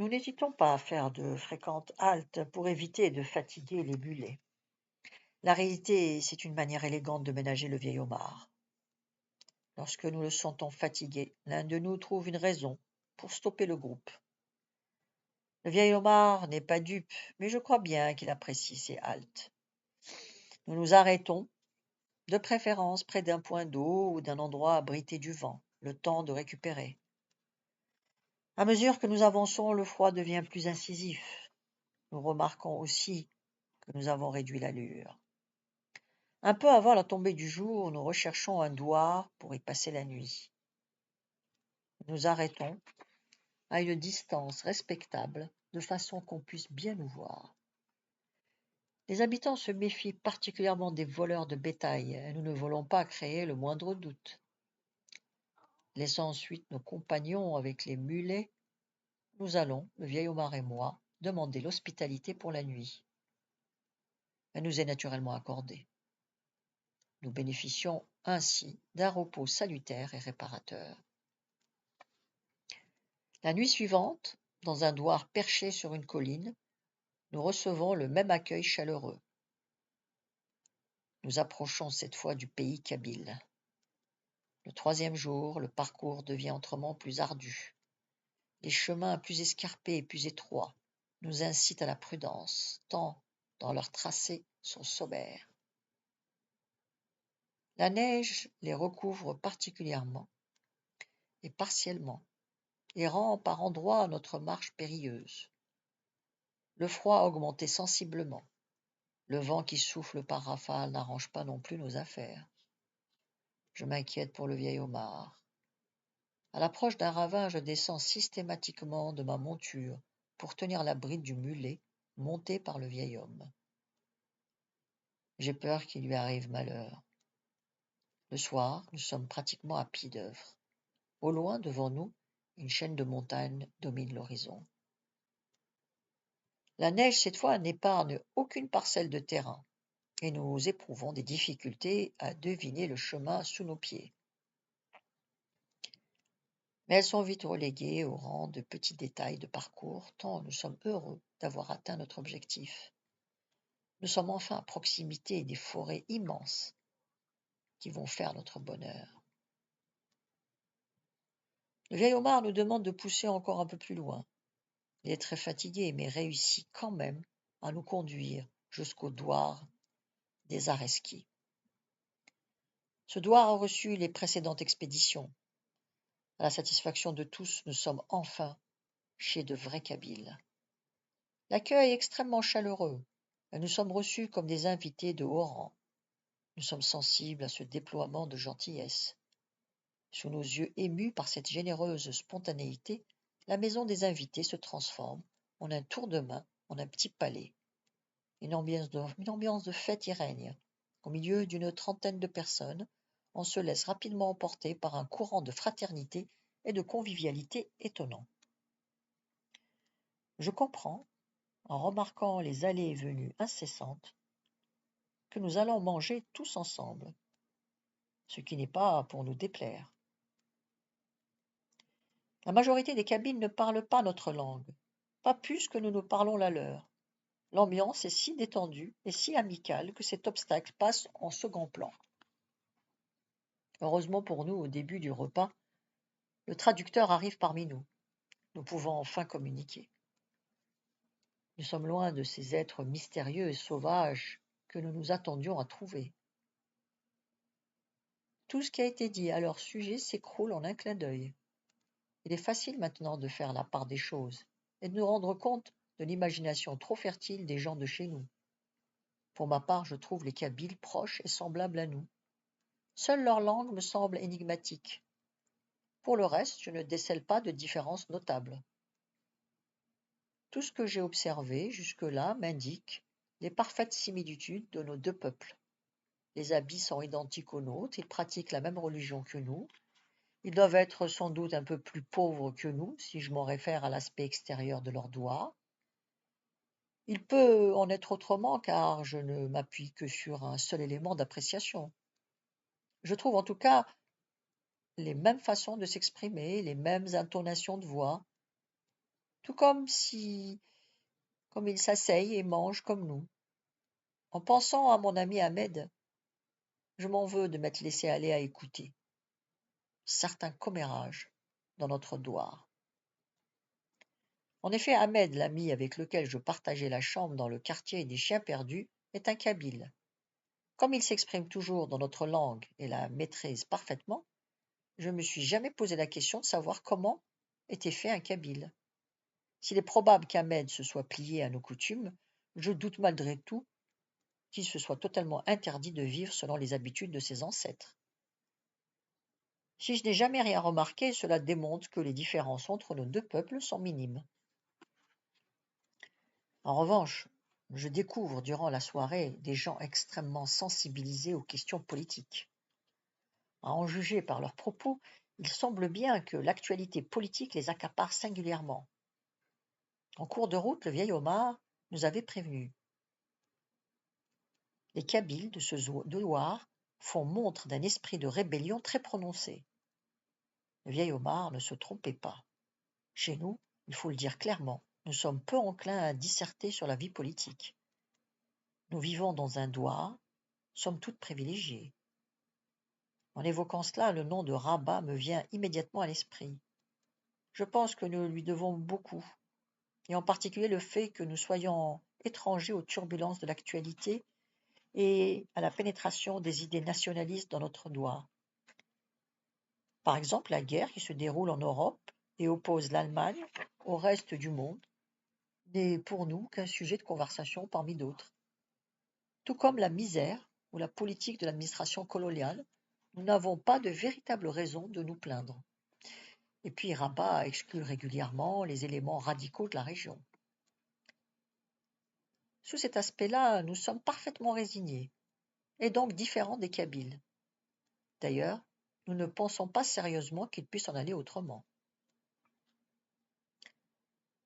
Nous n'hésitons pas à faire de fréquentes haltes pour éviter de fatiguer les mulets. La réalité, c'est une manière élégante de ménager le vieil homard. Lorsque nous le sentons fatigué, l'un de nous trouve une raison pour stopper le groupe. Le vieil homard n'est pas dupe, mais je crois bien qu'il apprécie ces haltes. Nous nous arrêtons, de préférence près d'un point d'eau ou d'un endroit abrité du vent, le temps de récupérer. À mesure que nous avançons, le froid devient plus incisif. Nous remarquons aussi que nous avons réduit l'allure. Un peu avant la tombée du jour, nous recherchons un douar pour y passer la nuit. Nous nous arrêtons à une distance respectable, de façon qu'on puisse bien nous voir. Les habitants se méfient particulièrement des voleurs de bétail, et nous ne voulons pas créer le moindre doute. Laissant ensuite nos compagnons avec les mulets, nous allons, le vieil homard et moi, demander l'hospitalité pour la nuit. Elle nous est naturellement accordée. Nous bénéficions ainsi d'un repos salutaire et réparateur. La nuit suivante, dans un douar perché sur une colline, nous recevons le même accueil chaleureux. Nous approchons cette fois du pays kabyle. Le troisième jour, le parcours devient autrement plus ardu. Les chemins plus escarpés et plus étroits nous incitent à la prudence, tant dans leurs tracés sont sobers. La neige les recouvre particulièrement et partiellement, et rend par endroits notre marche périlleuse. Le froid a augmenté sensiblement. Le vent qui souffle par rafales n'arrange pas non plus nos affaires. Je m'inquiète pour le vieil homard. À l'approche d'un ravin, je descends systématiquement de ma monture pour tenir la bride du mulet monté par le vieil homme. J'ai peur qu'il lui arrive malheur. Le soir, nous sommes pratiquement à pied d'œuvre. Au loin, devant nous, une chaîne de montagnes domine l'horizon. La neige, cette fois, n'épargne aucune parcelle de terrain, et nous éprouvons des difficultés à deviner le chemin sous nos pieds. Mais elles sont vite reléguées au rang de petits détails de parcours, tant nous sommes heureux d'avoir atteint notre objectif. Nous sommes enfin à proximité des forêts immenses qui vont faire notre bonheur. Le vieil homard nous demande de pousser encore un peu plus loin. Il est très fatigué, mais réussit quand même à nous conduire jusqu'au douar des Areski. Ce douar a reçu les précédentes expéditions. À la satisfaction de tous, nous sommes enfin chez de vrais Kabyles. L'accueil est extrêmement chaleureux, et nous sommes reçus comme des invités de haut rang. Nous sommes sensibles à ce déploiement de gentillesse. Sous nos yeux émus par cette généreuse spontanéité, la maison des invités se transforme en un tour de main, en un petit palais. Une ambiance de fête y règne. Au milieu d'une trentaine de personnes, on se laisse rapidement emporter par un courant de fraternité et de convivialité étonnant. Je comprends, en remarquant les allées et venues incessantes, que nous allons manger tous ensemble, ce qui n'est pas pour nous déplaire. La majorité des Kabyles ne parlent pas notre langue, pas plus que nous ne parlons la leur. L'ambiance est si détendue et si amicale que cet obstacle passe en second plan. Heureusement pour nous, au début du repas, le traducteur arrive parmi nous. Nous pouvons enfin communiquer. Nous sommes loin de ces êtres mystérieux et sauvages que nous nous attendions à trouver. Tout ce qui a été dit à leur sujet s'écroule en un clin d'œil. Il est facile maintenant de faire la part des choses et de nous rendre compte de l'imagination trop fertile des gens de chez nous. Pour ma part, je trouve les Kabyles proches et semblables à nous. Seule leur langue me semble énigmatique. Pour le reste, je ne décèle pas de différence notable. Tout ce que j'ai observé jusque-là m'indique les parfaites similitudes de nos deux peuples. Les habits sont identiques aux nôtres, ils pratiquent la même religion que nous. Ils doivent être sans doute un peu plus pauvres que nous, si je m'en réfère à l'aspect extérieur de leurs doigts. Il peut en être autrement, car je ne m'appuie que sur un seul élément d'appréciation. Je trouve en tout cas les mêmes façons de s'exprimer, les mêmes intonations de voix. tout comme ils s'asseyent et mangent comme nous. En pensant à mon ami Ahmed, je m'en veux de m'être laissé aller à écouter certains commérages dans notre douar. En effet, Ahmed, l'ami avec lequel je partageais la chambre dans le quartier des Chiens perdus, est un Kabyle. Comme il s'exprime toujours dans notre langue et la maîtrise parfaitement, je ne me suis jamais posé la question de savoir comment était fait un Kabyle. S'il est probable qu'Ahmed se soit plié à nos coutumes, je doute malgré tout qu'il se soit totalement interdit de vivre selon les habitudes de ses ancêtres. Si je n'ai jamais rien remarqué, cela démontre que les différences entre nos deux peuples sont minimes. En revanche, je découvre durant la soirée des gens extrêmement sensibilisés aux questions politiques. À en juger par leurs propos, il semble bien que l'actualité politique les accapare singulièrement. En cours de route, le vieil Omar nous avait prévenus. Les Kabyles de ce douar font montre d'un esprit de rébellion très prononcé. Le vieil Omar ne se trompait pas. Chez nous, il faut le dire clairement, nous sommes peu enclins à disserter sur la vie politique. Nous vivons dans un douar, somme toute privilégié. En évoquant cela, le nom de Rabat me vient immédiatement à l'esprit. Je pense que nous lui devons beaucoup, et en particulier le fait que nous soyons étrangers aux turbulences de l'actualité et à la pénétration des idées nationalistes dans notre douar. Par exemple, la guerre qui se déroule en Europe et oppose l'Allemagne au reste du monde n'est pour nous qu'un sujet de conversation parmi d'autres. Tout comme la misère ou la politique de l'administration coloniale, nous n'avons pas de véritable raison de nous plaindre. Et puis Rabat exclut régulièrement les éléments radicaux de la région. Sous cet aspect-là, nous sommes parfaitement résignés, et donc différents des Kabyles. D'ailleurs, nous ne pensons pas sérieusement qu'il puisse en aller autrement.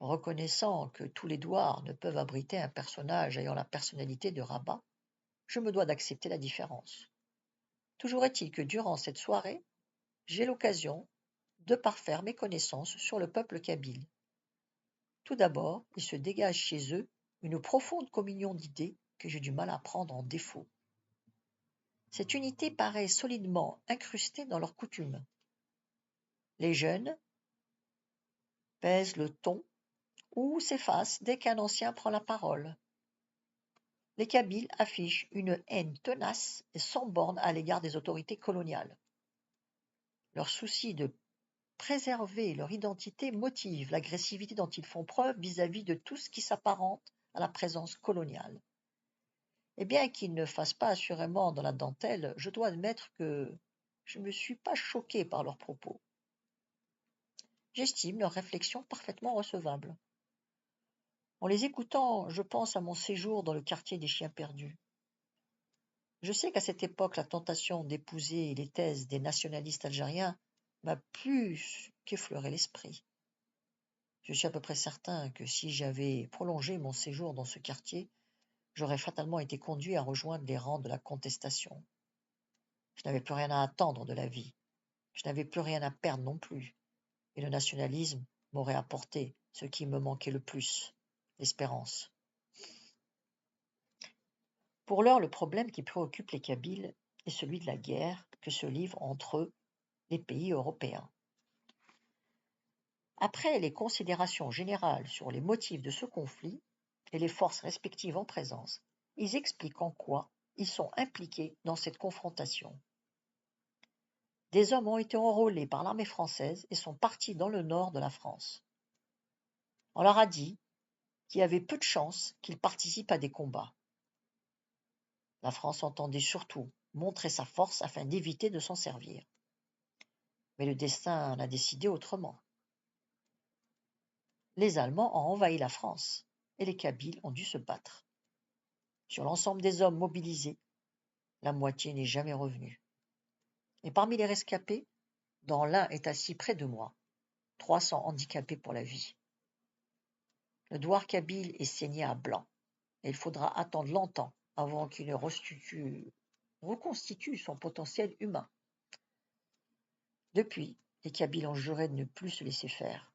Reconnaissant que tous les douars ne peuvent abriter un personnage ayant la personnalité de Rabat, je me dois d'accepter la différence. Toujours est-il que durant cette soirée, j'ai l'occasion de parfaire mes connaissances sur le peuple kabyle. Tout d'abord, il se dégage chez eux une profonde communion d'idées que j'ai du mal à prendre en défaut. Cette unité paraît solidement incrustée dans leurs coutumes. Les jeunes pèsent le ton ou s'effacent dès qu'un ancien prend la parole. Les Kabyles affichent une haine tenace et sans borne à l'égard des autorités coloniales. Leur souci de préserver leur identité motive l'agressivité dont ils font preuve vis-à-vis de tout ce qui s'apparente à la présence coloniale. Et bien qu'ils ne fassent pas assurément dans la dentelle, je dois admettre que je ne me suis pas choqué par leurs propos. J'estime leurs réflexions parfaitement recevables. En les écoutant, je pense à mon séjour dans le quartier des Chiens perdus. Je sais qu'à cette époque, la tentation d'épouser les thèses des nationalistes algériens m'a plus qu'effleuré l'esprit. Je suis à peu près certain que si j'avais prolongé mon séjour dans ce quartier, j'aurais fatalement été conduit à rejoindre les rangs de la contestation. Je n'avais plus rien à attendre de la vie. Je n'avais plus rien à perdre non plus. Et le nationalisme m'aurait apporté ce qui me manquait le plus, l'espérance. Pour l'heure, le problème qui préoccupe les Kabyles est celui de la guerre que se livrent entre eux les pays européens. Après les considérations générales sur les motifs de ce conflit et les forces respectives en présence, ils expliquent en quoi ils sont impliqués dans cette confrontation. Des hommes ont été enrôlés par l'armée française et sont partis dans le nord de la France. On leur a dit qu'il y avait peu de chances qu'ils participent à des combats. La France entendait surtout montrer sa force afin d'éviter de s'en servir. Mais le destin en a décidé autrement. Les Allemands ont envahi la France et les Kabyles ont dû se battre. Sur l'ensemble des hommes mobilisés, la moitié n'est jamais revenue. Et parmi les rescapés, dont l'un est assis près de moi, 300 handicapés pour la vie. Le douar kabyle est saigné à blanc, et il faudra attendre longtemps avant qu'il ne reconstitue son potentiel humain. Depuis, les Kabyles ont juré de ne plus se laisser faire.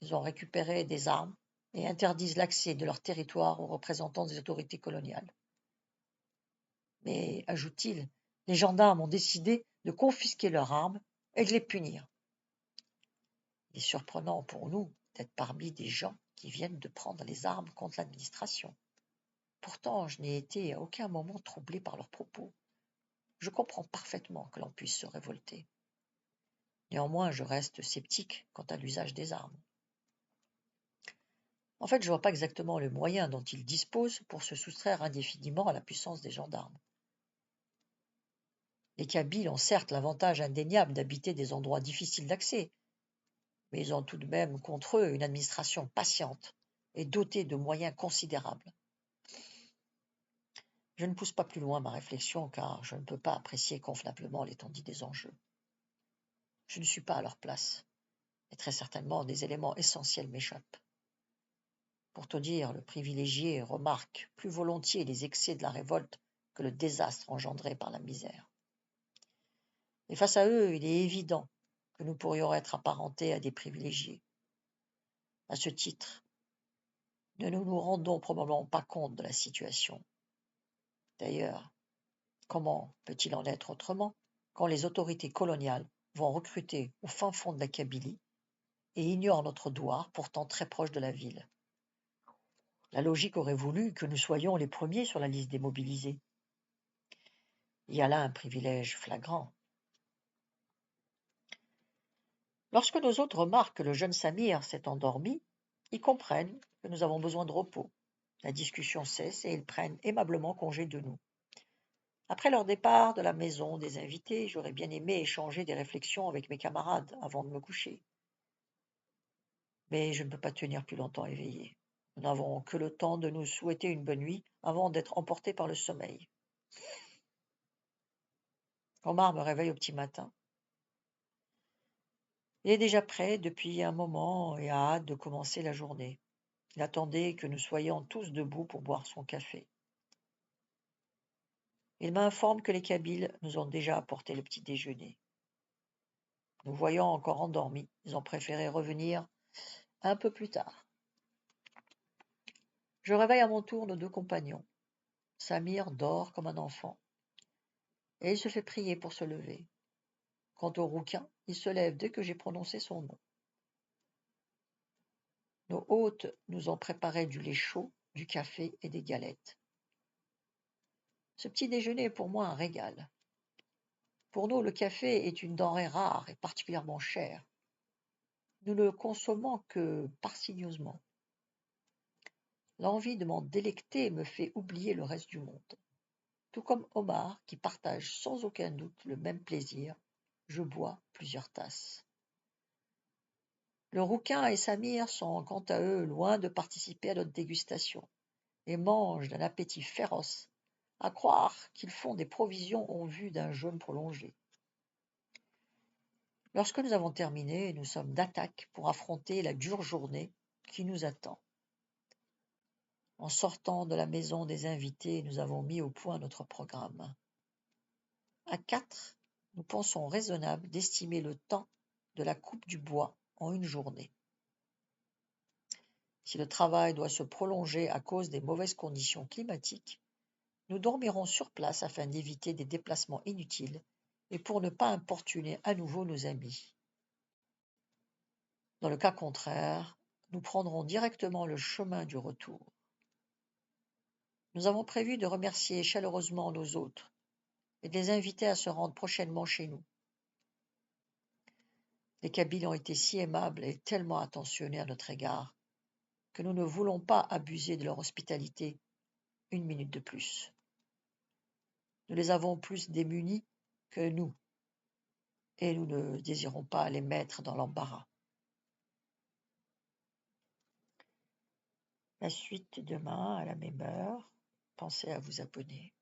Ils ont récupéré des armes et interdisent l'accès de leur territoire aux représentants des autorités coloniales. Mais, ajoute-t-il, les gendarmes ont décidé de confisquer leurs armes et de les punir. Il est surprenant pour nous d'être parmi des gens qui viennent de prendre les armes contre l'administration. Pourtant, je n'ai été à aucun moment troublé par leurs propos. Je comprends parfaitement que l'on puisse se révolter. Néanmoins, je reste sceptique quant à l'usage des armes. En fait, je ne vois pas exactement le moyen dont ils disposent pour se soustraire indéfiniment à la puissance des gendarmes. Les Kabyles ont certes l'avantage indéniable d'habiter des endroits difficiles d'accès, mais ils ont tout de même contre eux une administration patiente et dotée de moyens considérables. Je ne pousse pas plus loin ma réflexion car je ne peux pas apprécier convenablement l'étendue des enjeux. Je ne suis pas à leur place, et très certainement des éléments essentiels m'échappent. Pour te dire, le privilégié remarque plus volontiers les excès de la révolte que le désastre engendré par la misère. Et face à eux, il est évident que nous pourrions être apparentés à des privilégiés. À ce titre, ne nous rendons probablement pas compte de la situation. D'ailleurs, comment peut-il en être autrement quand les autorités coloniales vont recruter au fin fond de la Kabylie et ignorent notre douar pourtant très proche de la ville? La logique aurait voulu que nous soyons les premiers sur la liste des mobilisés. Il y a là un privilège flagrant. Lorsque nos hôtes remarquent que le jeune Samir s'est endormi, ils comprennent que nous avons besoin de repos. La discussion cesse et ils prennent aimablement congé de nous. Après leur départ de la maison des invités, j'aurais bien aimé échanger des réflexions avec mes camarades avant de me coucher. Mais je ne peux pas tenir plus longtemps éveillé. Nous n'avons que le temps de nous souhaiter une bonne nuit avant d'être emportés par le sommeil. Omar me réveille au petit matin. Il est déjà prêt depuis un moment et a hâte de commencer la journée. Il attendait que nous soyons tous debout pour boire son café. Il m'informe que les Kabyles nous ont déjà apporté le petit déjeuner. Nous voyant encore endormis, ils ont préféré revenir un peu plus tard. Je réveille à mon tour nos deux compagnons. Samir dort comme un enfant, et il se fait prier pour se lever. Quant au rouquin, il se lève dès que j'ai prononcé son nom. Nos hôtes nous ont préparé du lait chaud, du café et des galettes. Ce petit déjeuner est pour moi un régal. Pour nous, le café est une denrée rare et particulièrement chère. Nous ne le consommons que parcimonieusement. L'envie de m'en délecter me fait oublier le reste du monde. Tout comme Omar, qui partage sans aucun doute le même plaisir, je bois plusieurs tasses. Le rouquin et Samir sont quant à eux loin de participer à notre dégustation et mangent d'un appétit féroce, à croire qu'ils font des provisions en vue d'un jeûne prolongé. Lorsque nous avons terminé, nous sommes d'attaque pour affronter la dure journée qui nous attend. En sortant de la maison des invités, nous avons mis au point notre programme. À 4, nous pensons raisonnable d'estimer le temps de la coupe du bois en une journée. Si le travail doit se prolonger à cause des mauvaises conditions climatiques, nous dormirons sur place afin d'éviter des déplacements inutiles et pour ne pas importuner à nouveau nos amis. Dans le cas contraire, nous prendrons directement le chemin du retour. Nous avons prévu de remercier chaleureusement nos hôtes et de les inviter à se rendre prochainement chez nous. Les Kabyles ont été si aimables et tellement attentionnés à notre égard que nous ne voulons pas abuser de leur hospitalité une minute de plus. Nous les avons plus démunis que nous, et nous ne désirons pas les mettre dans l'embarras. La suite demain à la même heure. Pensez à vous abonner.